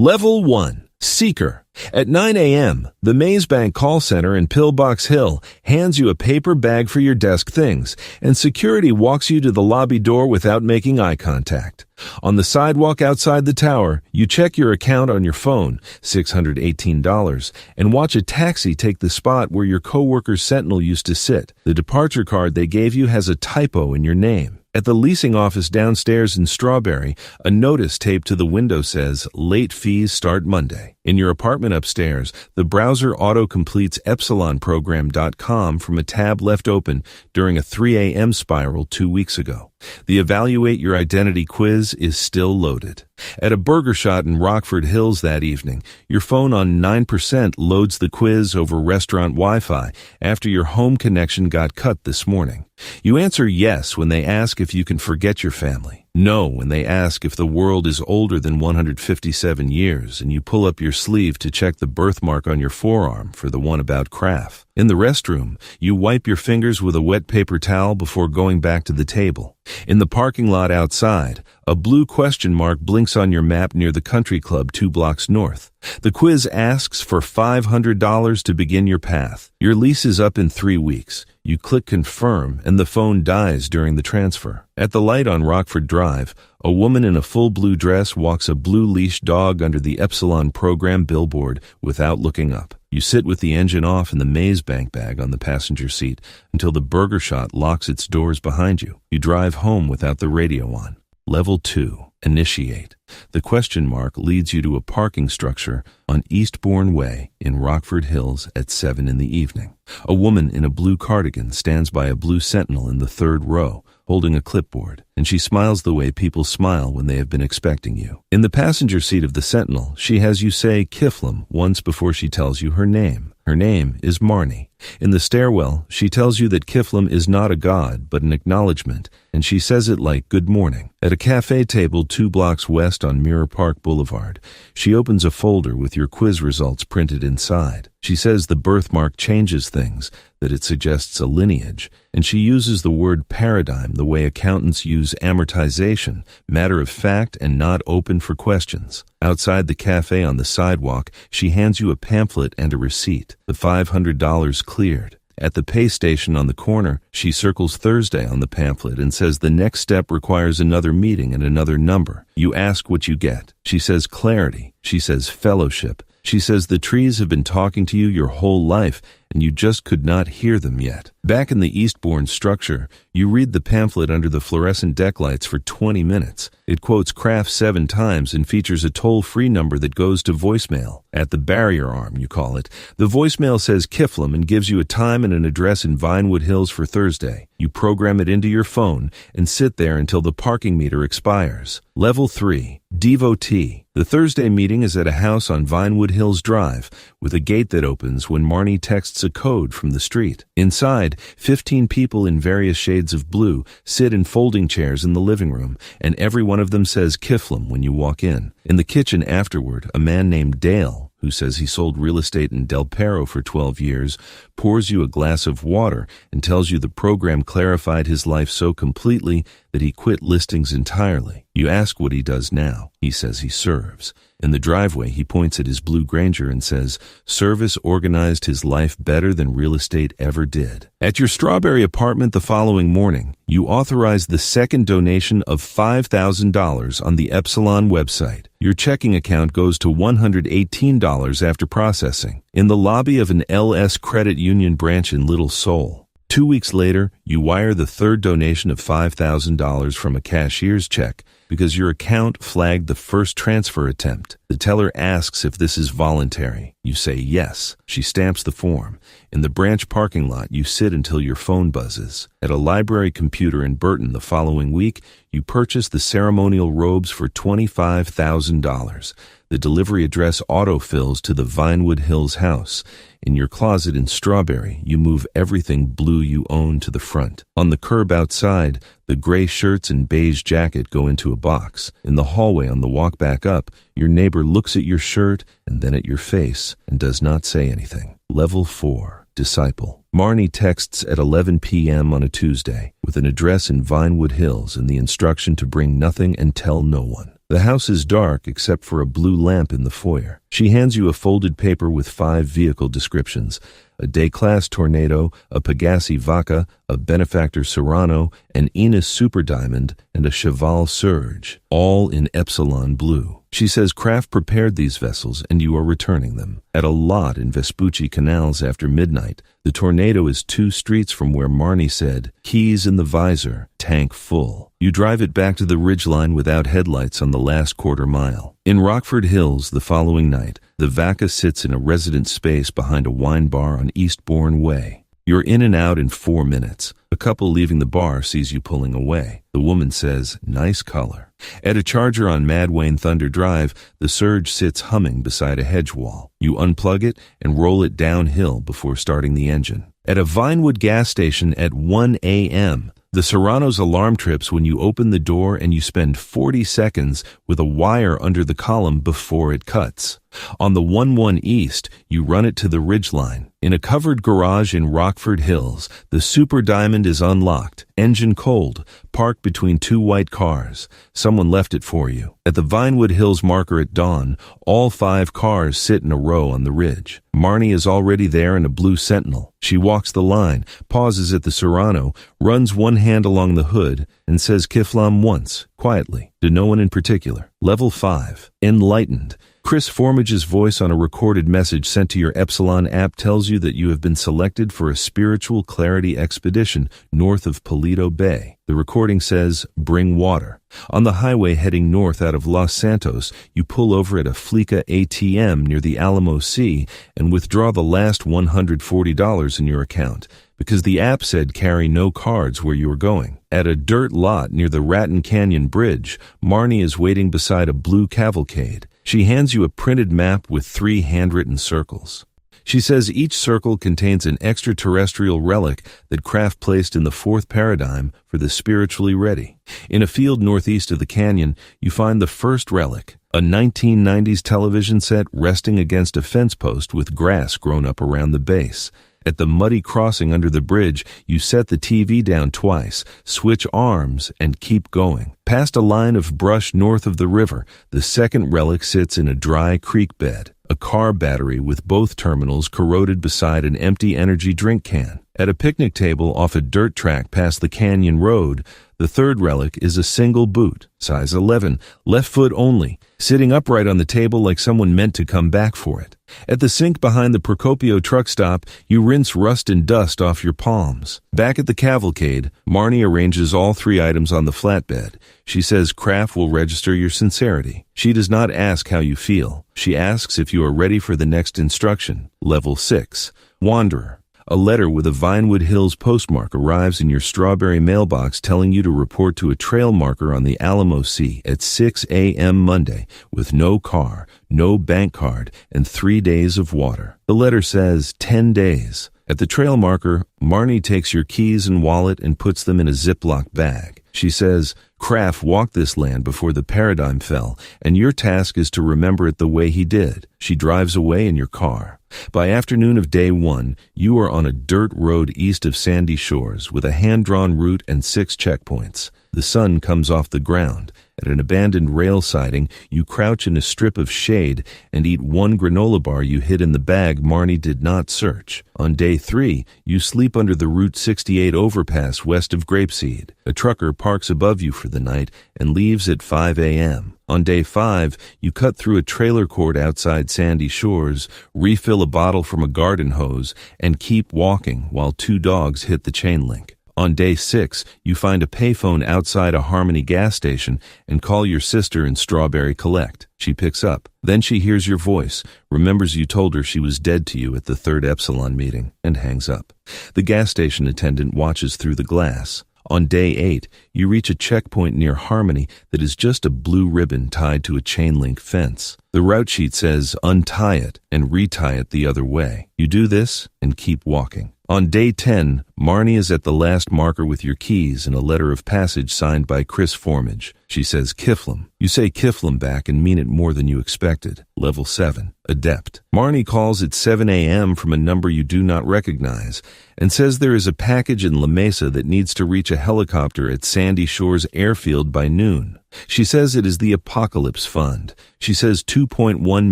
Level 1. Seeker. At 9 a.m., the Maze Bank call center in Pillbox Hill hands you a paper bag for your desk things, and security walks you to the lobby door without making eye contact. On the sidewalk outside the tower, you check your account on your phone, $618, and watch a taxi take the spot where your coworker's Sentinel used to sit. The departure card they gave you has a typo in your name. At the leasing office downstairs in Strawberry, a notice taped to the window says, "Late fees start Monday." In your apartment upstairs, the browser auto-completes epsilonprogram.com from a tab left open during a 3 a.m. spiral 2 weeks ago. The Evaluate Your Identity quiz is still loaded. At a burger shot in Rockford Hills that evening, your phone on 9% loads the quiz over restaurant Wi-Fi after your home connection got cut this morning. You answer yes when they ask if you can forget your family. No when they ask if the world is older than 157 years, and you pull up your sleeve to check the birthmark on your forearm for the one about Kraft. In the restroom, you wipe your fingers with a wet paper towel before going back to the table. In the parking lot outside, a blue question mark blinks on your map near the country club 2 blocks north. The quiz asks for $500 to begin your path. Your lease is up in 3 weeks. You click confirm, and the phone dies during the transfer. At the light on Rockford Drive, a woman in a full blue dress walks a blue leash dog under the Epsilon program billboard without looking up. You sit with the engine off and the Maze Bank bag on the passenger seat until the burger shot locks its doors behind you. You drive home without the radio on. Level 2. Initiate. The question mark leads you to a parking structure on Eastbourne Way in Rockford Hills at 7 in the evening. A woman in a blue cardigan stands by a blue Sentinel in the 3rd row, holding a clipboard, and she smiles the way people smile when they have been expecting you. In the passenger seat of the Sentinel, she has you say Kiflim once before she tells you her name. Her name is Marnie. In the stairwell, she tells you that Kiflim is not a god, but an acknowledgement, and she says it like good morning. At a cafe table 2 blocks west on Mirror Park Boulevard, she opens a folder with your quiz results printed inside. She says the birthmark changes things, that it suggests a lineage, and she uses the word paradigm the way accountants use amortization, matter of fact and not open for questions. Outside the cafe on the sidewalk, she hands you a pamphlet and a receipt. The $500 cleared. At the pay station on the corner, she circles Thursday on the pamphlet and says the next step requires another meeting and another number. You ask what you get. She says clarity. She says fellowship. She says the trees have been talking to you your whole life, and you just could not hear them yet. Back in the Eastbourne structure, you read the pamphlet under the fluorescent deck lights for 20 minutes. It quotes Kraft 7 times and features a toll-free number that goes to voicemail. At the barrier arm, you call it. The voicemail says Kiflim and gives you a time and an address in Vinewood Hills for Thursday. You program it into your phone and sit there until the parking meter expires. Level 3. Devotee. The Thursday meeting is at a house on Vinewood Hills Drive, with a gate that opens when Marnie texts a code from the street. Inside, 15 people in various shades of blue sit in folding chairs in the living room, and every one of them says Kiflim when you walk in. In the kitchen afterward, a man named Dale, who says he sold real estate in Del Perro for 12 years, pours you a glass of water and tells you the program clarified his life so completely that he quit listings entirely. You ask what he does now. He says he serves. In the driveway, he points at his blue Granger and says, service organized his life better than real estate ever did. At your Strawberry apartment the following morning, you authorize the second donation of $5,000 on the Epsilon website. Your checking account goes to $118 after processing. In the lobby of an LS Credit Union branch in Little Seoul. 2 weeks later, you wire the third donation of $5,000 from a cashier's check because your account flagged the first transfer attempt. The teller asks if this is voluntary. You say yes. She stamps the form. In the branch parking lot, you sit until your phone buzzes. At a library computer in Burton the following week, you purchase the ceremonial robes for $25,000. The delivery address autofills to the Vinewood Hills house. In your closet in Strawberry, you move everything blue you own to the front. On the curb outside, the gray shirts and beige jacket go into a box. In the hallway on the walk back up, your neighbor looks at your shirt and then at your face and does not say anything. Level 4. Disciple. Marnie texts at 11 p.m. on a Tuesday with an address in Vinewood Hills and the instruction to bring nothing and tell no one. The house is dark except for a blue lamp in the foyer. She hands you a folded paper with 5 vehicle descriptions: a day-class Tornado, a Pegasi Vaca, a Benefactor Serrano, an Enos Super Diamond, and a Cheval Surge, all in Epsilon blue. She says Kraft prepared these vessels and you are returning them. At a lot in Vespucci Canals after midnight, the Tornado is 2 streets from where Marnie said, keys in the visor, tank full. You drive it back to the ridgeline without headlights on the last quarter mile. In Rockford Hills the following night, the Vaca sits in a resident space behind a wine bar on Eastbourne Way. You're in and out in 4 minutes. A couple leaving the bar sees you pulling away. The woman says, nice color. At a Charger on Mad Wayne Thunder Drive, the Surge sits humming beside a hedge wall. You unplug it and roll it downhill before starting the engine. At a Vinewood gas station at 1 a.m., the Serrano's alarm trips when you open the door and you spend 40 seconds with a wire under the column before it cuts. On the 1-1 East, you run it to the ridgeline. In a covered garage in Rockford Hills, the Super Diamond is unlocked, engine cold, parked between 2 white cars. Someone left it for you. At the Vinewood Hills marker at dawn, all 5 cars sit in a row on the ridge. Marnie is already there in a blue Sentinel. She walks the line, pauses at the Serrano, runs one hand along the hood, and says Kiflam once, quietly, to no one in particular. Level 5. Enlightened. Cris Formage's voice on a recorded message sent to your Epsilon app tells you that you have been selected for a spiritual clarity expedition north of Paleto Bay. The recording says, bring water. On the highway heading north out of Los Santos, you pull over at a Fleeca ATM near the Alamo Sea and withdraw the last $140 in your account, because the app said carry no cards where you are going. At a dirt lot near the Raton Canyon Bridge, Marnie is waiting beside a blue cavalcade. She hands you a printed map with 3 handwritten circles. She says each circle contains an extraterrestrial relic that Kraft placed in the 4th paradigm for the spiritually ready. In a field northeast of the canyon, you find the first relic, a 1990s television set resting against a fence post with grass grown up around the base. At the muddy crossing under the bridge, you set the TV down twice, switch arms, and keep going. Past a line of brush north of the river, the second relic sits in a dry creek bed, a car battery with both terminals corroded beside an empty energy drink can. At a picnic table off a dirt track past the canyon road, the third relic is a single boot, size 11, left foot only, sitting upright on the table like someone meant to come back for it. At the sink behind the Procopio truck stop, you rinse rust and dust off your palms. Back at the cavalcade, Marnie arranges all 3 items on the flatbed. She says Kraft will register your sincerity. She does not ask how you feel. She asks if you are ready for the next instruction. Level 6. Wanderer. A letter with a Vinewood Hills postmark arrives in your strawberry mailbox telling you to report to a trail marker on the Alamo Sea at 6 a.m. Monday with no car, no bank card, and 3 days of water. The letter says 10 days. At the trail marker, Marnie takes your keys and wallet and puts them in a Ziploc bag. She says, Kraft walked this land before the paradigm fell, and your task is to remember it the way he did. She drives away in your car. By afternoon of day 1, you are on a dirt road east of Sandy Shores with a hand-drawn route and 6 checkpoints. The sun comes off the ground. At an abandoned rail siding, you crouch in a strip of shade and eat 1 granola bar you hid in the bag Marnie did not search. On day 3, you sleep under the Route 68 overpass west of Grapeseed. A trucker parks above you for the night and leaves at 5 a.m. On day 5, you cut through a trailer court outside Sandy Shores, refill a bottle from a garden hose, and keep walking while 2 dogs hit the chain link. On day 6, you find a payphone outside a Harmony gas station and call your sister in Strawberry Collect. She picks up. Then she hears your voice, remembers you told her she was dead to you at the 3rd Epsilon meeting, and hangs up. The gas station attendant watches through the glass. On day 8, you reach a checkpoint near Harmony that is just a blue ribbon tied to a chain-link fence. The route sheet says untie it and retie it the other way. You do this and keep walking. On day 10, Marnie is at the last marker with your keys and a letter of passage signed by Cris Formage. She says Kiflam. You say Kiflam back and mean it more than you expected. Level 7. Adept. Marnie calls at 7 a.m. from a number you do not recognize and says there is a package in La Mesa that needs to reach a helicopter at Sandy Shores Airfield by noon. She says it is the Apocalypse Fund. She says $2.1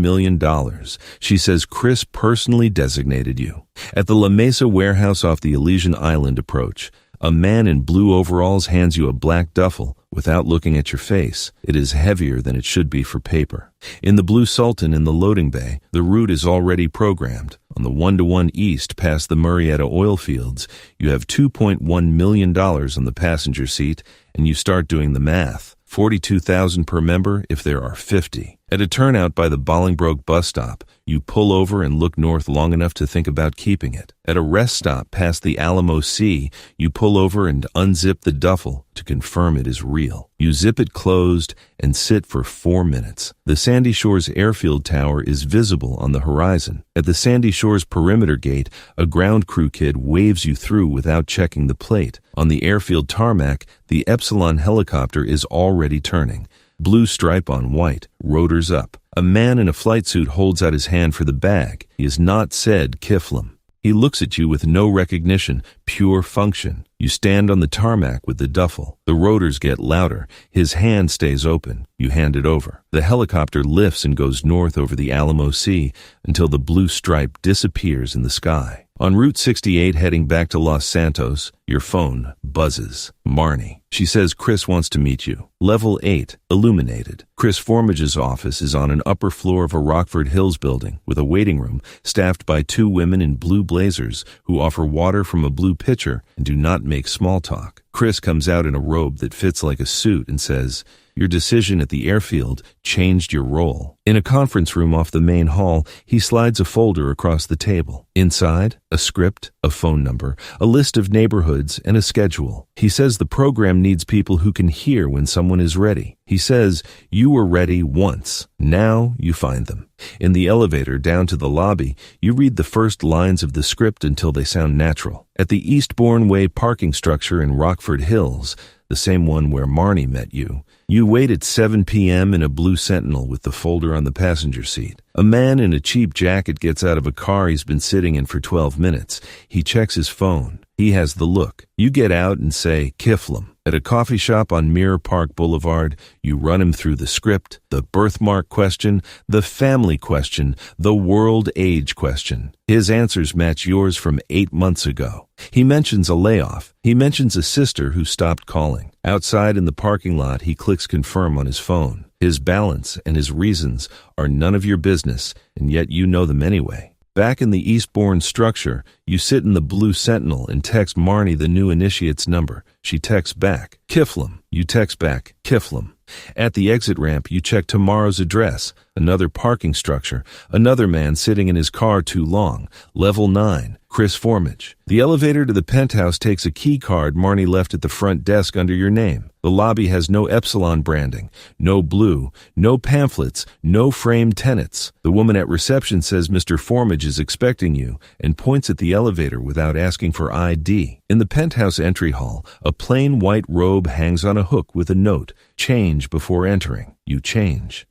million. She says Cris personally designated you. At the La Mesa warehouse off the Elysian Island approach, a man in blue overalls hands you a black duffel without looking at your face. It is heavier than it should be for paper. In the Blue Sultan in the loading bay, the route is already programmed. On the 1-to-1 east past the Murrieta oil fields, you have $2.1 million on the passenger seat, and you start doing the math. $42,000 per member if there are 50. At a turnout by the Bolingbroke bus stop, you pull over and look north long enough to think about keeping it. At a rest stop past the Alamo Sea, you pull over and unzip the duffel to confirm it is real. You zip it closed and sit for 4 minutes. The Sandy Shores Airfield Tower is visible on the horizon. At the Sandy Shores perimeter gate, a ground crew kid waves you through without checking the plate. On the airfield tarmac, the Epsilon helicopter is already turning. Blue stripe on white, rotors up. A man in a flight suit holds out his hand for the bag. He is not said Kiflim. He looks at you with no recognition, pure function. You stand on the tarmac with the duffel. The rotors get louder. His hand stays open. You hand it over. The helicopter lifts and goes north over the Alamo Sea until the blue stripe disappears in the sky. En Route 68 heading back to Los Santos, your phone buzzes. Marnie. She says Cris wants to meet you. Level 8, Illuminated. Cris Formage's office is on an upper floor of a Rockford Hills building with a waiting room staffed by 2 women in blue blazers who offer water from a blue pitcher and do not make small talk. Cris comes out in a robe that fits like a suit and says, "Your decision at the airfield changed your role." In a conference room off the main hall, he slides a folder across the table. Inside, a script, a phone number, a list of neighborhoods, and a schedule. He says the program needs people who can hear when someone is ready. He says, you were ready once. Now you find them. In the elevator down to the lobby, you read the first lines of the script until they sound natural. At the Eastbourne Way parking structure in Rockford Hills, the same one where Marnie met you, you wait at 7 p.m. in a blue Sentinel with the folder on the passenger seat. A man in a cheap jacket gets out of a car he's been sitting in for 12 minutes. He checks his phone. He has the look. You get out and say, Kiflim. At a coffee shop on Mirror Park Boulevard, you run him through the script, the birthmark question, the family question, the world age question. His answers match yours from 8 months ago. He mentions a layoff. He mentions a sister who stopped calling. Outside in the parking lot, he clicks confirm on his phone. His balance and his reasons are none of your business, and yet you know them anyway. Back in the Eastbourne structure, you sit in the blue Sentinel and text Marnie the new initiate's number. She texts back, Kiflim. You text back, Kiflim. At the exit ramp, you check tomorrow's address, another parking structure, another man sitting in his car too long, level 9, Cris Formage. The elevator to the penthouse takes a key card Marnie left at the front desk under your name. The lobby has no Epsilon branding, no blue, no pamphlets, no framed tenants. The woman at reception says Mr. Formage is expecting you and points at the elevator without asking for ID. In the penthouse entry hall, a plain white robe hangs on a hook with a note, change before entering. You change.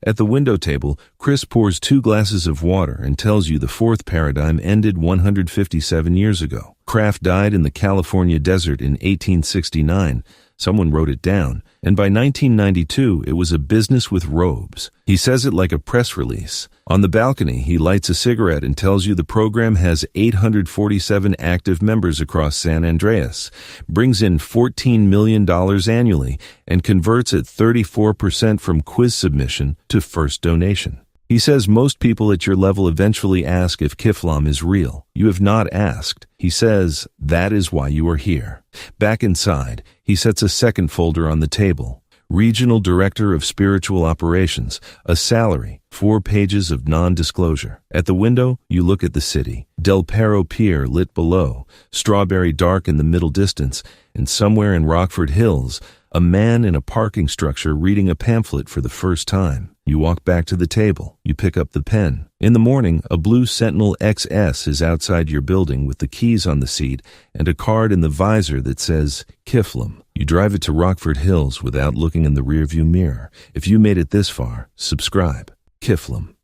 At the window table, Cris pours 2 glasses of water and tells you the 4th paradigm ended 157 years ago. Craft died in the California desert in 1869. Someone wrote it down, and by 1992, it was a business with robes. He says it like a press release. On the balcony, he lights a cigarette and tells you the program has 847 active members across San Andreas, brings in $14 million annually, and converts at 34% from quiz submission to first donation. He says most people at your level eventually ask if Kiflam is real. You have not asked. He says that is why you are here. Back inside, he sets a second folder on the table. Regional Director of Spiritual Operations, a salary, 4 pages of non-disclosure. At the window, you look at the city. Del Perro Pier lit below, Strawberry dark in the middle distance, and somewhere in Rockford Hills, a man in a parking structure reading a pamphlet for the first time. You walk back to the table. You pick up the pen. In the morning, a blue Sentinel XS is outside your building with the keys on the seat and a card in the visor that says, Kiflim. You drive it to Rockford Hills without looking in the rearview mirror. If you made it this far, subscribe. Kiflim.